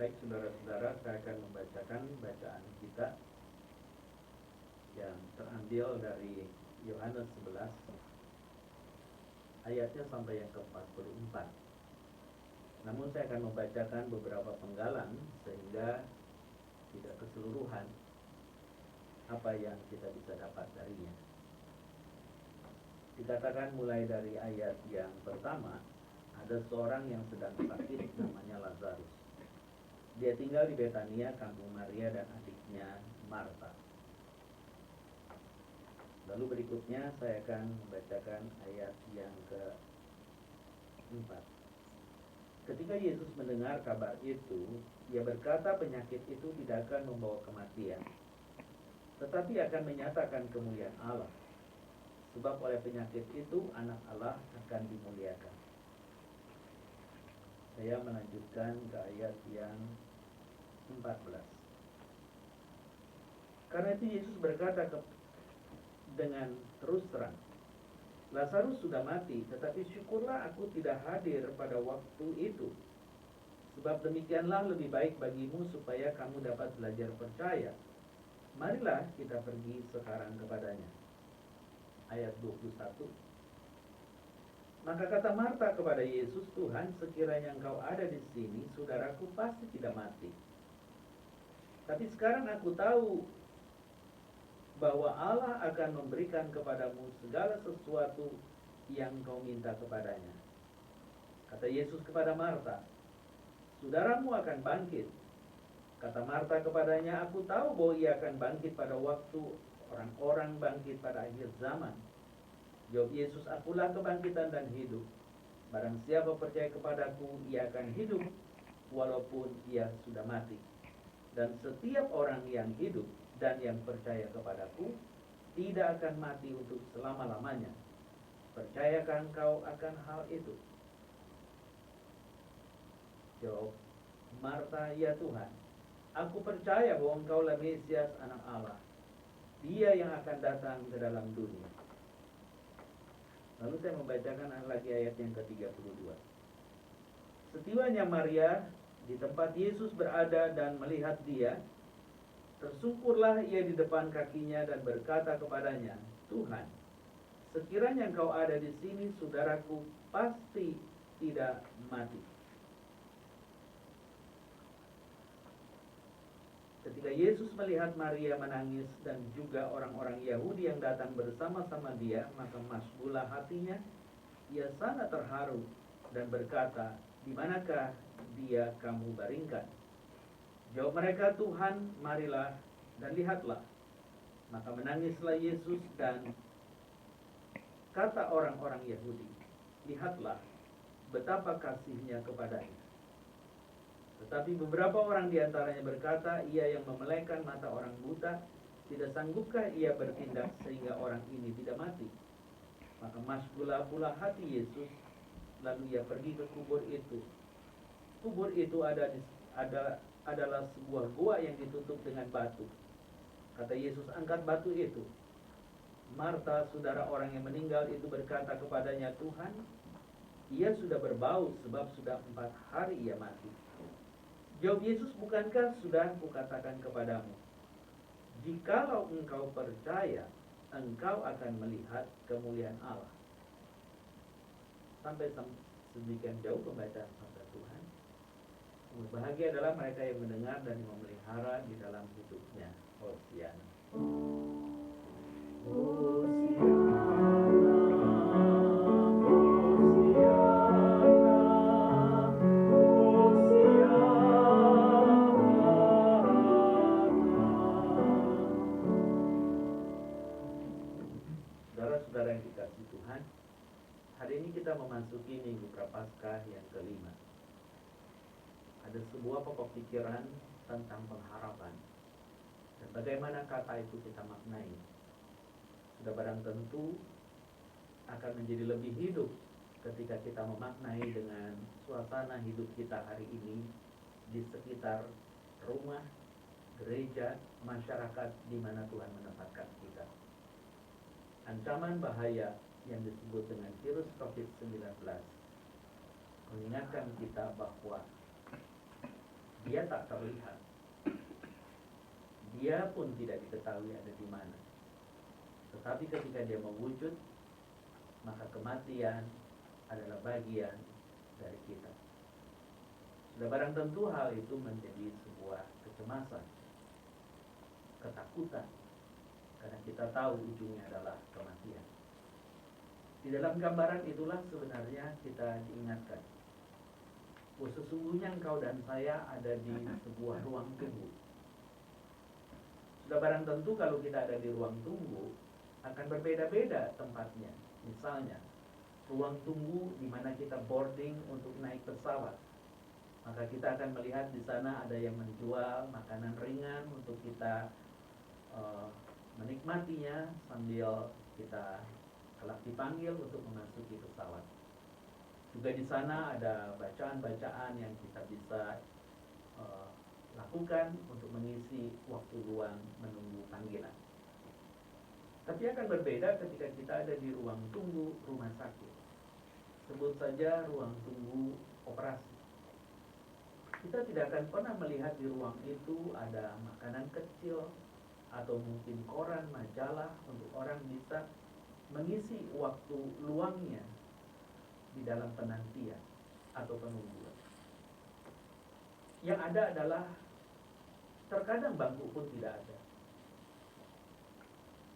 Baik saudara-saudara, saya akan membacakan bacaan kita yang terambil dari Yohanes 11 ayatnya sampai yang ke-44. Namun saya akan membacakan beberapa penggalan sehingga tidak keseluruhan apa yang kita bisa dapat darinya. Dikatakan mulai dari ayat yang pertama, ada seorang yang sedang sakit namanya Lazarus. Dia tinggal di Betania, kampung Maria dan adiknya Marta. Lalu berikutnya saya akan membacakan ayat yang ke-4. Ketika Yesus mendengar kabar itu, ia berkata penyakit itu tidak akan membawa kematian, tetapi akan menyatakan kemuliaan Allah. Sebab oleh penyakit itu anak Allah akan dimuliakan. Saya melanjutkan ke ayat yang 14. Karena itu Yesus berkata dengan terus terang, Lazarus sudah mati, tetapi syukurlah aku tidak hadir pada waktu itu. Sebab demikianlah lebih baik bagimu supaya kamu dapat belajar percaya. Marilah kita pergi sekarang kepadanya. Ayat 21. Maka kata Marta kepada Yesus, Tuhan, sekiranya engkau ada di sini, saudaraku pasti tidak mati. Tapi sekarang aku tahu bahwa Allah akan memberikan kepadamu segala sesuatu yang kau minta kepadanya. Kata Yesus kepada Marta, saudaramu akan bangkit. Kata Marta kepadanya, aku tahu bahwa ia akan bangkit pada waktu orang-orang bangkit pada akhir zaman. Jawab Yesus, akulah kebangkitan dan hidup. Barang siapa percaya kepadaku, ia akan hidup walaupun ia sudah mati. Dan setiap orang yang hidup dan yang percaya kepadaku tidak akan mati untuk selama-lamanya. Percayakan kau akan hal itu? Jawab Marta, ya Tuhan, aku percaya bahwa engkaulah Mesias, anak Allah, Dia yang akan datang ke dalam dunia. Lalu saya membacakan lagi ayat yang ke-32. Setibanya Maria di tempat Yesus berada dan melihat Dia, tersungkurlah ia di depan kakinya dan berkata kepadanya, Tuhan, sekiranya engkau ada di sini, saudaraku pasti tidak mati. Ketika Yesus melihat Maria menangis dan juga orang-orang Yahudi yang datang bersama-sama dia, maka masbulah hatinya, ia sangat terharu dan berkata, di manakah dia kamu baringkan? Jawab mereka, Tuhan, marilah dan lihatlah. Maka menangislah Yesus dan kata orang-orang Yahudi, lihatlah betapa kasihnya kepadanya. Tetapi beberapa orang diantaranya berkata, ia yang memelekkan mata orang buta, tidak sanggupkah ia bertindak sehingga orang ini tidak mati? Maka masbulah pula hati Yesus, lalu ia pergi ke kubur itu. Kubur itu adalah sebuah gua yang ditutup dengan batu. Kata Yesus, angkat batu itu. Marta, saudara orang yang meninggal itu, berkata kepadanya, Tuhan, ia sudah berbau sebab sudah 4 hari ia mati. Jawab Yesus, bukankah sudah kukatakan kepadamu, jikalau engkau percaya, engkau akan melihat kemuliaan Allah. Sampai sedemikian jauh pembacaan sabda Tuhan. Bahagia adalah mereka yang mendengar dan memelihara di dalam hidupnya. Hosiana. Saudara-saudara yang dikasihi Tuhan, hari ini kita memasuki Minggu Prapaskah yang kelima. Ada sebuah pokok pikiran tentang pengharapan dan bagaimana kata itu kita maknai. Sudah barang tentu akan menjadi lebih hidup ketika kita memaknai dengan suasana hidup kita hari ini di sekitar rumah, gereja, masyarakat di mana Tuhan menempatkan kita. Ancaman bahaya yang disebut dengan virus COVID-19 mengingatkan kita bahwa dia tak terlihat. Dia pun tidak diketahui ada di mana. Tetapi ketika dia mewujud, maka kematian adalah bagian dari kita. Sudah barang tentu hal itu menjadi sebuah kecemasan, ketakutan, karena kita tahu ujungnya adalah kematian. Di dalam gambaran itulah sebenarnya kita diingatkan bahwa sesungguhnya engkau dan saya ada di sebuah ruang tunggu. Sudah barang tentu kalau kita ada di ruang tunggu akan berbeda-beda tempatnya. Misalnya, ruang tunggu di mana kita boarding untuk naik pesawat. Maka kita akan melihat di sana ada yang menjual makanan ringan untuk kita menikmatinya sambil kita kelak dipanggil untuk memasuki pesawat. Juga di sana ada bacaan-bacaan yang kita bisa lakukan untuk mengisi waktu luang menunggu panggilan. Tapi akan berbeda ketika kita ada di ruang tunggu rumah sakit. Sebut saja ruang tunggu operasi. Kita tidak akan pernah melihat di ruang itu ada makanan kecil atau mungkin koran, majalah untuk orang bisa mengisi waktu luangnya di dalam penantian atau penungguan. Yang ada adalah terkadang bangku pun tidak ada.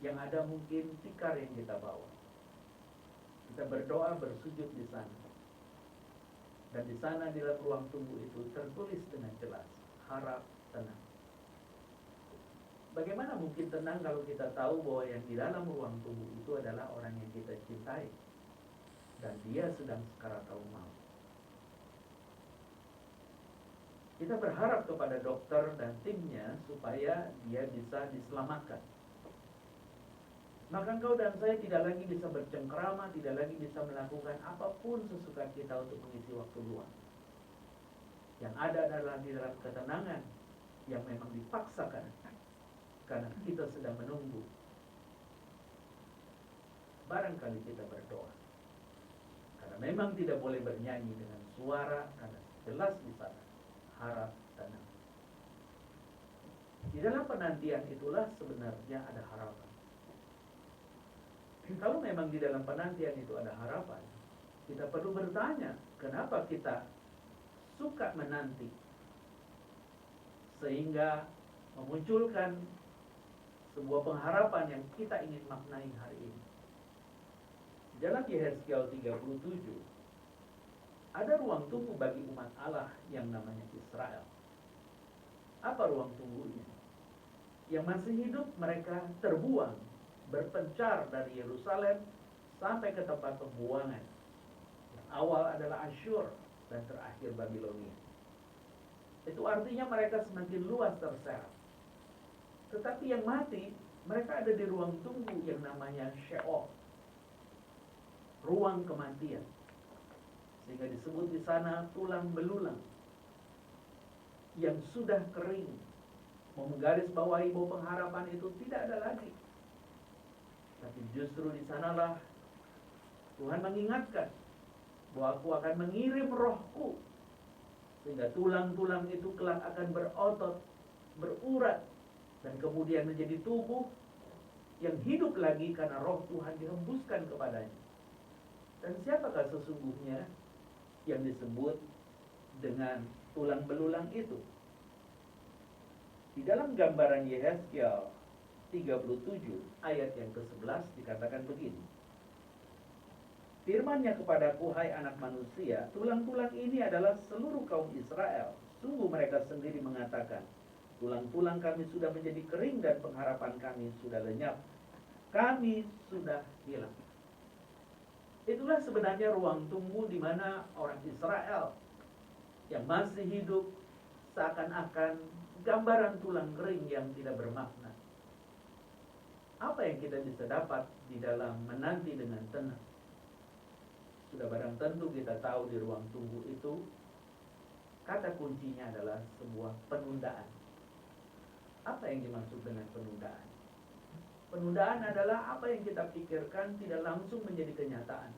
Yang ada mungkin tikar yang kita bawa. Kita berdoa, bersujud di sana. Dan di sana di dalam ruang tunggu itu tertulis dengan jelas, harap tenang. Bagaimana mungkin tenang kalau kita tahu bahwa yang di dalam ruang tunggu itu adalah orang yang kita cintai dan dia sedang sakaratul maut. Kita berharap kepada dokter dan timnya supaya dia bisa diselamatkan. Maka engkau dan saya tidak lagi bisa bercengkrama, tidak lagi bisa melakukan apapun sesuka kita untuk mengisi waktu luang. Yang ada adalah di dalam ketenangan yang memang dipaksakan karena kita sedang menunggu. Barangkali kita berdoa. Karena memang tidak boleh bernyanyi dengan suara, karena jelas di sana harap tenang. Di dalam penantian itulah sebenarnya ada harapan. Kalau memang di dalam penantian itu ada harapan, kita perlu bertanya, kenapa kita suka menanti? Sehingga memunculkan sebuah pengharapan yang kita ingin maknai hari ini. Dalam Yehezkiel 37, ada ruang tunggu bagi umat Allah yang namanya Israel. Apa ruang tunggunya? Yang masih hidup mereka terbuang, berpencar dari Yerusalem sampai ke tempat pembuangan. Yang awal adalah Asyur dan terakhir Babilonia. Itu artinya mereka semakin luas terseret. Tetapi yang mati, mereka ada di ruang tunggu yang namanya Sheol, ruang kematian. Sehingga disebut di sana tulang belulang yang sudah kering. Menggarisbawahi bahwa pengharapan itu tidak ada lagi. Tapi justru di sanalah Tuhan mengingatkan bahwa aku akan mengirim rohku sehingga tulang-tulang itu kelak akan berotot, berurat, dan kemudian menjadi tubuh yang hidup lagi karena roh Tuhan dihembuskan kepadanya. Dan siapakah sesungguhnya yang disebut dengan tulang belulang itu? Di dalam gambaran Yehezkiel 37 ayat yang ke-11 dikatakan begini. Firman-Nya kepadaku, hai anak manusia, tulang-tulang ini adalah seluruh kaum Israel. Sungguh mereka sendiri mengatakan, tulang-tulang kami sudah menjadi kering dan pengharapan kami sudah lenyap. Kami sudah hilang. Itulah sebenarnya ruang tunggu di mana orang Israel yang masih hidup seakan-akan gambaran tulang kering yang tidak bermakna. Apa yang kita bisa dapat di dalam menanti dengan tenang? Sudah barang tentu kita tahu di ruang tunggu itu kata kuncinya adalah sebuah penundaan. Apa yang dimaksud dengan penundaan? Penundaan adalah apa yang kita pikirkan tidak langsung menjadi kenyataan.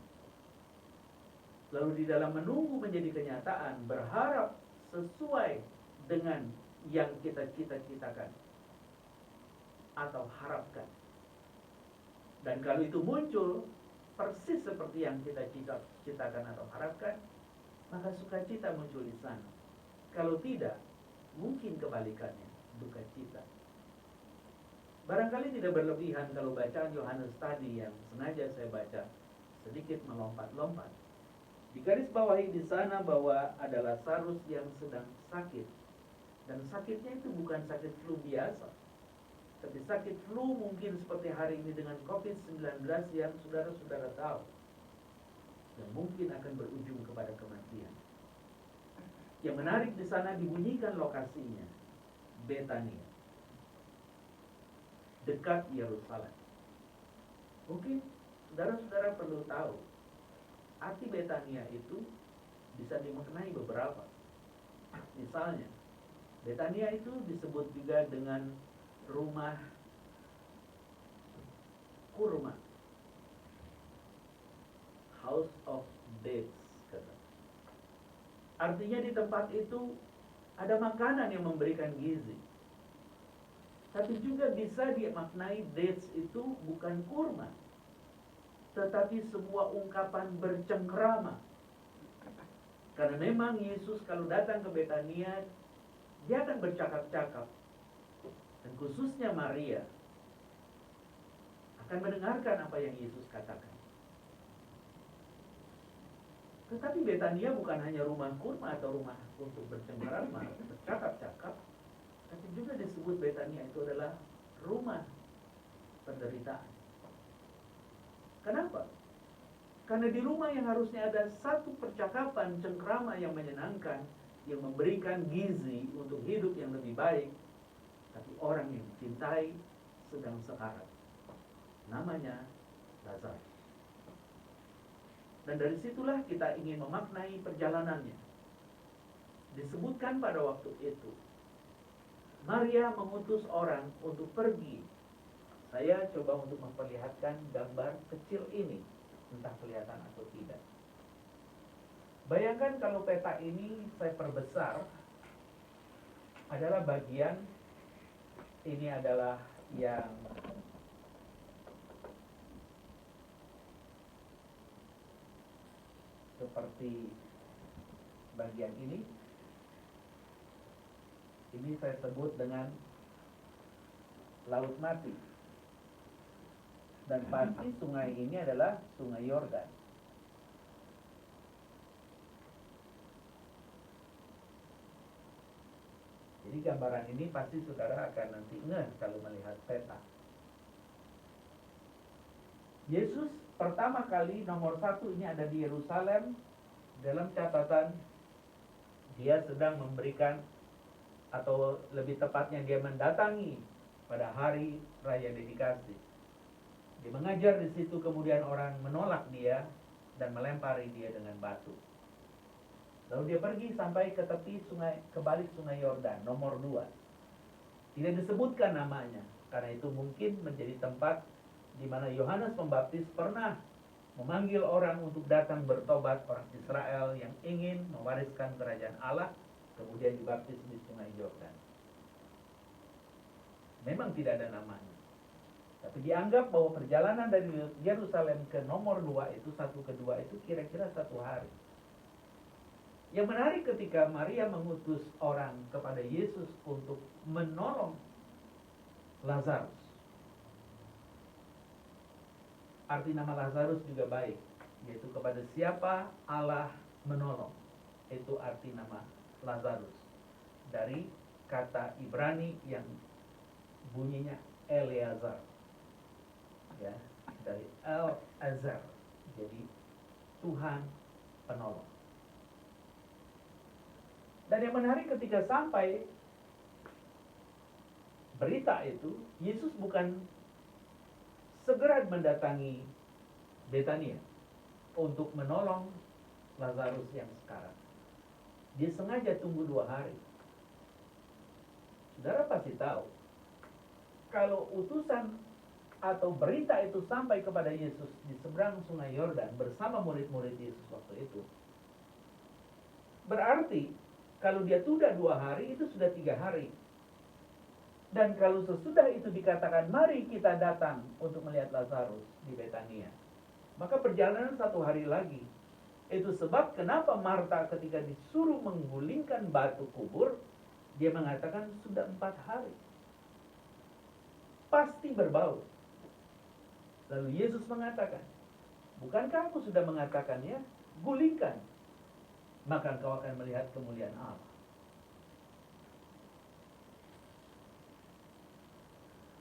Lalu di dalam menunggu menjadi kenyataan, berharap sesuai dengan yang kita cita-citakan atau harapkan. Dan kalau itu muncul persis seperti yang kita cita-citakan atau harapkan, maka sukacita muncul di sana. Kalau tidak, mungkin kebalikannya, duka cita. Barangkali tidak berlebihan kalau bacaan Yohanes tadi yang sengaja saya baca sedikit melompat-lompat. Di garis bawahi di sana bahwa ada Lazarus yang sedang sakit. Dan sakitnya itu bukan sakit flu biasa, tapi sakit flu mungkin seperti hari ini dengan COVID-19 yang saudara-saudara tahu, yang mungkin akan berujung kepada kematian. Yang menarik di sana dibunyikan lokasinya, Betania, dekat Yerusalem. Mungkin saudara-saudara perlu tahu, arti Betania itu bisa dimaknai beberapa. Misalnya, Betania itu disebut juga dengan rumah kurma, house of dates. Artinya di tempat itu ada makanan yang memberikan gizi. Tapi juga bisa dimaknai dates itu bukan kurma, tetapi sebuah ungkapan bercengkrama. Karena memang Yesus kalau datang ke Betania, dia akan bercakap-cakap. Dan khususnya Maria akan mendengarkan apa yang Yesus katakan. Tetapi Betania bukan hanya rumah kurma atau rumah untuk bercengkrama, bercakap-cakap, tapi juga disebut Betania itu adalah rumah penderitaan. Kenapa? Karena di rumah yang harusnya ada satu percakapan cengkrama yang menyenangkan, yang memberikan gizi untuk hidup yang lebih baik, tapi orang yang dicintai sedang sekarat. Namanya Lazarus. Dan dari situlah kita ingin memaknai perjalanannya. Disebutkan pada waktu itu, Maria mengutus orang untuk pergi. Saya coba untuk memperlihatkan gambar kecil ini, entah kelihatan atau tidak. Bayangkan kalau peta ini saya perbesar, adalah bagian, ini adalah yang seperti bagian ini saya sebut dengan Laut Mati. Dan pasti sungai ini adalah Sungai Yordan. Jadi gambaran ini pasti saudara akan nanti ngeh kalau melihat peta. Yesus pertama kali nomor 1 ini ada di Yerusalem. Dalam catatan dia sedang memberikan, atau lebih tepatnya dia mendatangi pada hari raya dedikasi. Dia mengajar di situ, kemudian orang menolak dia dan melempari dia dengan batu. Lalu dia pergi sampai ke tepi sungai, ke balik Sungai Yordan, nomor 2. Tidak disebutkan namanya, karena itu mungkin menjadi tempat di mana Yohanes Pembaptis pernah memanggil orang untuk datang bertobat, orang Israel yang ingin mewariskan kerajaan Allah, kemudian dibaptis di Sungai Yordan. Memang tidak ada namanya, tapi dianggap bahwa perjalanan dari Yerusalem ke nomor 2 itu, 1 ke 2 itu kira-kira 1 hari. Yang menarik ketika Maria mengutus orang kepada Yesus untuk menolong Lazarus. Arti nama Lazarus juga baik, yaitu kepada siapa Allah menolong. Itu arti nama Lazarus. Dari kata Ibrani yang bunyinya Eleazar. Ya, dari El-Azar. Jadi Tuhan penolong. Dan yang menarik ketika sampai berita itu, Yesus bukan segera mendatangi Betania untuk menolong Lazarus yang sekarang. Dia sengaja tunggu 2 hari. Saudara pasti tahu, kalau utusan atau berita itu sampai kepada Yesus di seberang Sungai Yordan bersama murid-murid Yesus waktu itu, berarti Kalau dia tunda 2 hari, itu sudah 3 hari. Dan kalau sesudah itu dikatakan, mari kita datang untuk melihat Lazarus di Betania, maka perjalanan 1 hari lagi. Itu sebab kenapa Marta ketika disuruh menggulingkan batu kubur, dia mengatakan sudah 4 hari. Pasti berbau. Lalu Yesus mengatakan, bukankah aku sudah mengatakannya? Gulingkan, maka engkau akan melihat kemuliaan Allah.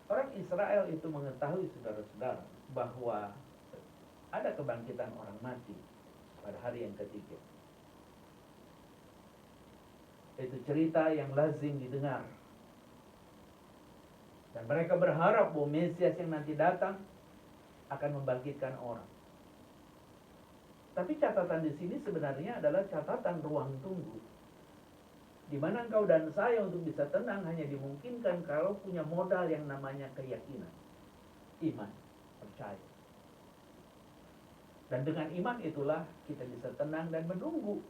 Orang Israel itu mengetahui, saudara-saudara, bahwa ada kebangkitan orang mati pada hari yang ketiga. Itu cerita yang lazim didengar. Dan mereka berharap bahwa Mesias yang nanti datang akan membangkitkan orang. Tapi catatan di sini sebenarnya adalah catatan ruang tunggu, di mana engkau dan saya untuk bisa tenang hanya dimungkinkan kalau punya modal yang namanya keyakinan, iman, percaya. Dan dengan iman itulah kita bisa tenang dan menunggu.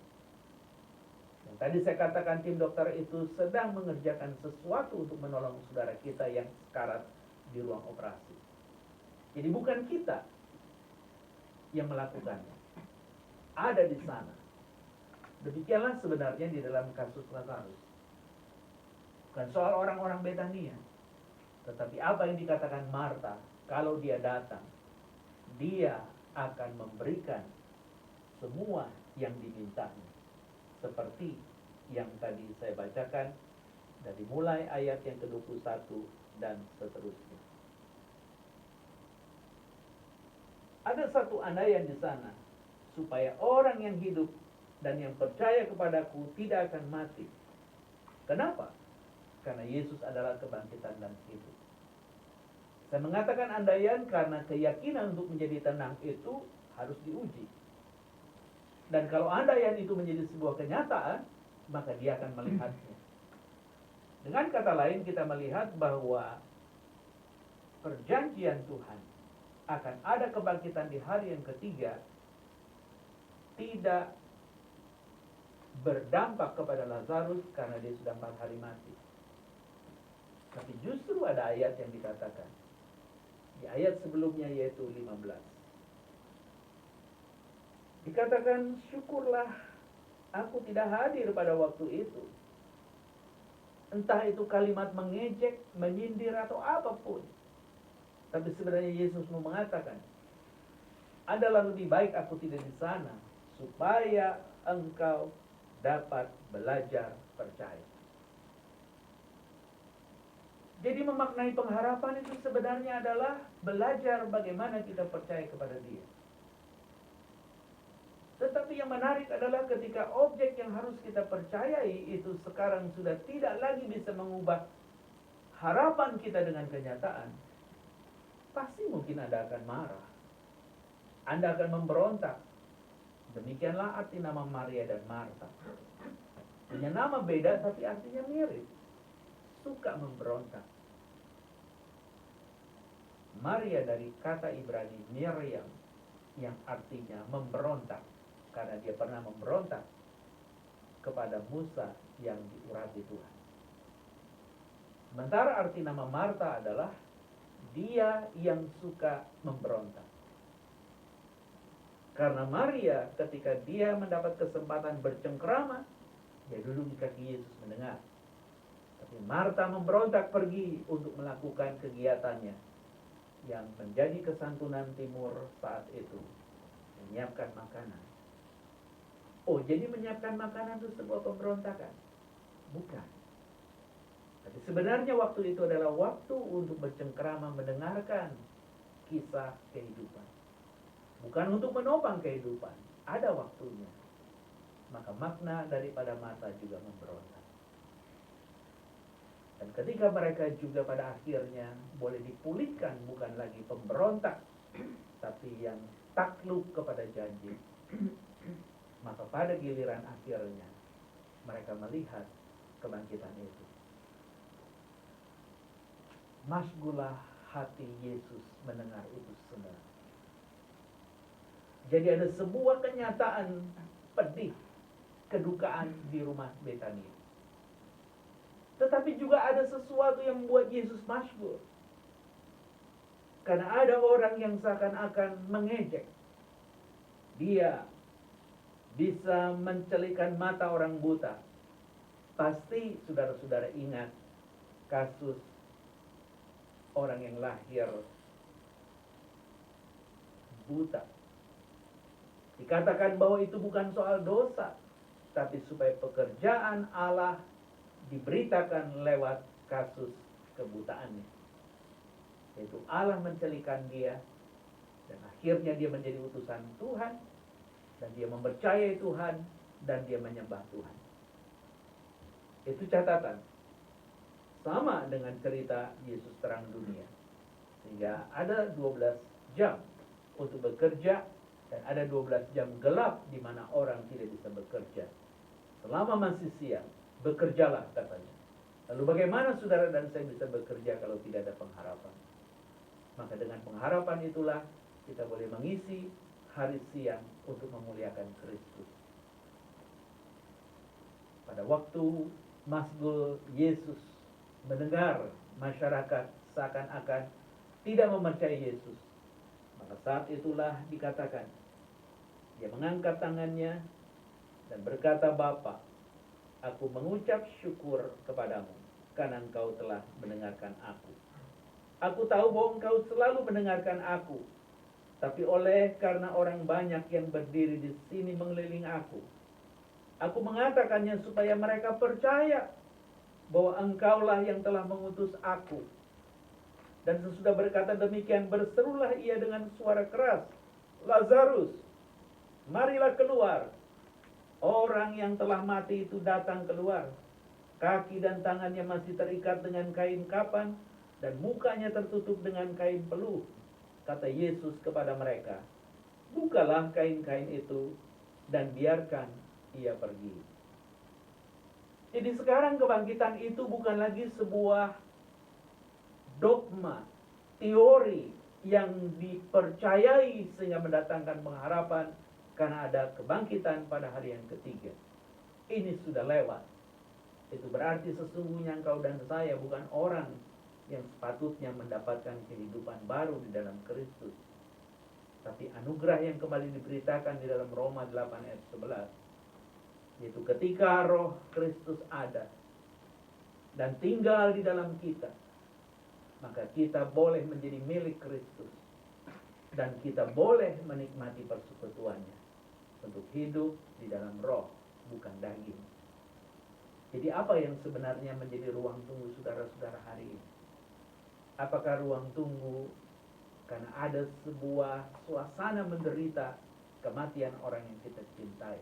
Yang tadi saya katakan, tim dokter itu sedang mengerjakan sesuatu untuk menolong saudara kita yang sekarat di ruang operasi. Jadi bukan kita yang melakukannya, ada di sana. Demikianlah sebenarnya di dalam kasus Lazarus. Bukan soal orang-orang Betania, tetapi apa yang dikatakan Marta, kalau dia datang, dia akan memberikan semua yang dimintanya. Seperti yang tadi saya bacakan dari mulai ayat yang ke-21 dan seterusnya. Ada satu andaian di sana, supaya orang yang hidup dan yang percaya kepadaku tidak akan mati. Kenapa? Karena Yesus adalah kebangkitan dan hidup. Saya mengatakan andaian karena keyakinan untuk menjadi tenang itu harus diuji. Dan kalau andaian itu menjadi sebuah kenyataan, maka dia akan melihatnya. Dengan kata lain, kita melihat bahwa perjanjian Tuhan akan ada kebangkitan di hari yang ketiga tidak berdampak kepada Lazarus karena dia sudah 4 hari mati. Tapi justru ada ayat yang dikatakan di ayat sebelumnya, yaitu 15. Dikatakan, syukurlah aku tidak hadir pada waktu itu. Entah itu kalimat mengejek, menyindir atau apapun. Tapi sebenarnya Yesus mau mengatakan, adalah lebih baik aku tidak di sana, supaya engkau dapat belajar percaya. Jadi memaknai pengharapan itu sebenarnya adalah belajar bagaimana kita percaya kepada Dia. Tetapi yang menarik adalah ketika objek yang harus kita percayai itu sekarang sudah tidak lagi bisa mengubah harapan kita dengan kenyataan, pasti mungkin Anda akan marah. Anda akan memberontak. Demikianlah arti nama Maria dan Marta. Punya nama beda tapi artinya mirip. Suka memberontak. Maria dari kata Ibrani Miriam, yang artinya memberontak, karena dia pernah memberontak kepada Musa yang diurapi Tuhan. Sementara arti nama Marta adalah dia yang suka memberontak. Karena Maria ketika dia mendapat kesempatan bercengkrama, dia duduk di kaki Yesus mendengar. Tapi Marta memberontak pergi untuk melakukan kegiatannya yang menjadi kesantunan timur saat itu, menyiapkan makanan. Oh, jadi menyiapkan makanan itu sebuah pemberontakan? Bukan. Tapi sebenarnya waktu itu adalah waktu untuk bercengkrama mendengarkan kisah kehidupan. Bukan untuk menopang kehidupan. Ada waktunya. Maka makna daripada Marta juga memberontak. Dan ketika mereka juga pada akhirnya boleh dipulihkan, bukan lagi pemberontak, tapi yang takluk kepada janji, maka pada giliran akhirnya mereka melihat kebangkitan itu. Masgulah hati Yesus mendengar itu semua. Jadi ada sebuah kenyataan pedih kedukaan di rumah Betania. Tetapi juga ada sesuatu yang membuat Yesus masyhur. Karena ada orang yang seakan-akan mengejek. Dia bisa mencelikan mata orang buta. Pasti saudara-saudara ingat kasus orang yang lahir buta. Dikatakan bahwa itu bukan soal dosa, tapi supaya pekerjaan Allah diberitakan lewat kasus kebutaannya. Yaitu Allah mencelikan dia, dan akhirnya dia menjadi utusan Tuhan, dan dia mempercayai Tuhan, dan dia menyembah Tuhan. Itu catatan. Sama dengan cerita Yesus terang dunia. Sehingga ada 12 jam untuk bekerja, dan ada 12 jam gelap di mana orang tidak bisa bekerja. Selama masih siang, bekerjalah katanya. Lalu bagaimana saudara dan saya bisa bekerja kalau tidak ada pengharapan? Maka dengan pengharapan itulah kita boleh mengisi hari siang untuk memuliakan Kristus. Pada waktu Mazgul Yesus mendengar masyarakat seakan-akan tidak mempercayai Yesus, maka saat itulah dikatakan, dia mengangkat tangannya dan berkata, Bapa, aku mengucap syukur kepadamu karena engkau telah mendengarkan aku. Aku tahu bahwa engkau selalu mendengarkan aku, tapi oleh karena orang banyak yang berdiri di sini mengelilingi aku mengatakannya supaya mereka percaya bahwa engkaulah yang telah mengutus aku. Dan sesudah berkata demikian, berserulah ia dengan suara keras, Lazarus, marilah keluar. Orang yang telah mati itu datang keluar. Kaki dan tangannya masih terikat dengan kain kapan, dan mukanya tertutup dengan kain peluh. Kata Yesus kepada mereka, bukalah kain-kain itu, dan biarkan ia pergi. Jadi sekarang kebangkitan itu bukan lagi sebuah dogma, teori yang dipercayai sehingga mendatangkan pengharapan karena ada kebangkitan pada hari yang ketiga. Ini sudah lewat. Itu berarti sesungguhnya engkau dan saya bukan orang yang sepatutnya mendapatkan kehidupan baru di dalam Kristus, tapi anugerah yang kembali diberitakan di dalam Roma 8 ayat 11, yaitu ketika Roh Kristus ada dan tinggal di dalam kita, maka kita boleh menjadi milik Kristus, dan kita boleh menikmati persekutuannya untuk hidup di dalam roh, bukan daging. Jadi apa yang sebenarnya menjadi ruang tunggu saudara-saudara hari ini? Apakah ruang tunggu karena ada sebuah suasana menderita kematian orang yang kita cintai?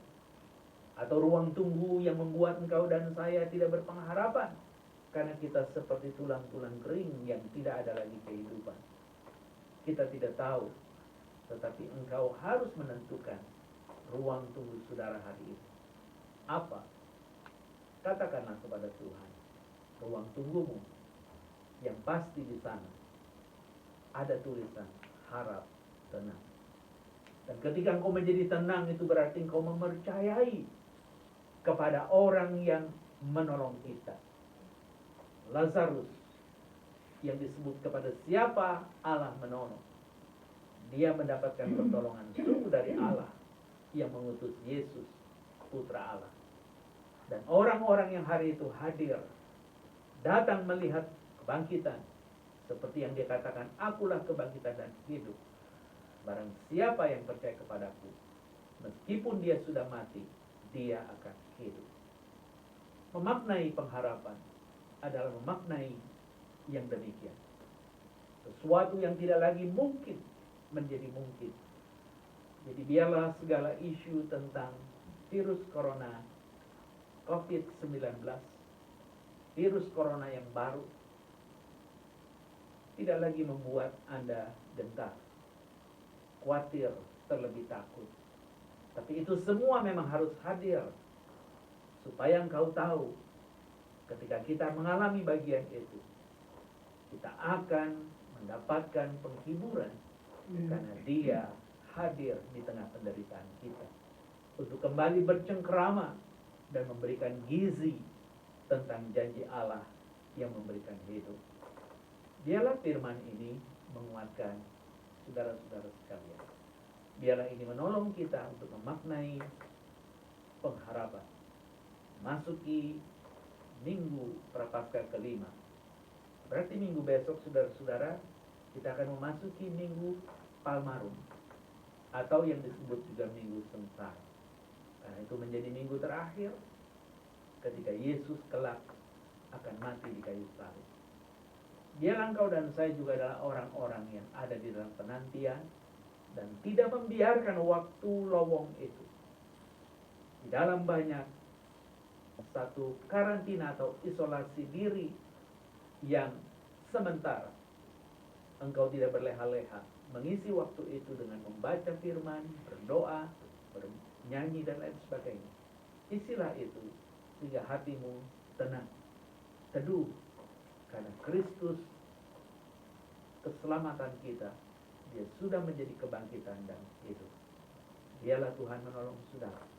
Atau ruang tunggu yang membuat engkau dan saya tidak berpengharapan karena kita seperti tulang-tulang kering yang tidak ada lagi kehidupan? Kita tidak tahu, tetapi engkau harus menentukan ruang tunggu saudara hari ini. Apa? Katakanlah kepada Tuhan, ruang tunggumu yang pasti di sana ada tulisan harap tenang. Dan ketika engkau menjadi tenang, itu berarti engkau mempercayai kepada orang yang menolong kita. Lazarus yang disebut kepada siapa Allah menolong, dia mendapatkan pertolongan sungguh dari Allah yang mengutus Yesus, Putra Allah. Dan orang-orang yang hari itu hadir, datang melihat kebangkitan, seperti yang dia katakan, akulah kebangkitan dan hidup. Barang siapa yang percaya kepadaku, meskipun dia sudah mati, dia akan hidup. Memaknai pengharapan adalah memaknai yang demikian. Sesuatu yang tidak lagi mungkin menjadi mungkin. Jadi biarlah segala isu tentang virus corona COVID-19, virus corona yang baru, tidak lagi membuat Anda gentar, khawatir, terlebih takut. Tapi itu semua memang harus hadir, supaya engkau tahu, ketika kita mengalami bagian itu, kita akan mendapatkan penghiburan, karena dia hadir di tengah penderitaan kita, untuk kembali bercengkerama, dan memberikan gizi tentang janji Allah yang memberikan hidup. Biarlah firman ini menguatkan saudara-saudara sekalian. Biarlah ini menolong kita untuk memaknai pengharapan. Masuki minggu Prapaskah kelima. Berarti minggu besok saudara-saudara kita akan memasuki minggu Palmarum, atau yang disebut juga minggu sengsara. Karena itu menjadi minggu terakhir ketika Yesus kelak akan mati di kayu salib. Biarlah engkau dan saya juga adalah orang-orang yang ada di dalam penantian dan tidak membiarkan waktu lowong itu. Di dalam banyak satu karantina atau isolasi diri yang sementara, engkau tidak berleha-leha mengisi waktu itu dengan membaca firman, berdoa, bernyanyi dan lain sebagainya. Isilah itu sehingga hatimu tenang, teduh, karena Kristus keselamatan kita, Dia sudah menjadi kebangkitan dan hidup. Biarlah Tuhan menolong saudara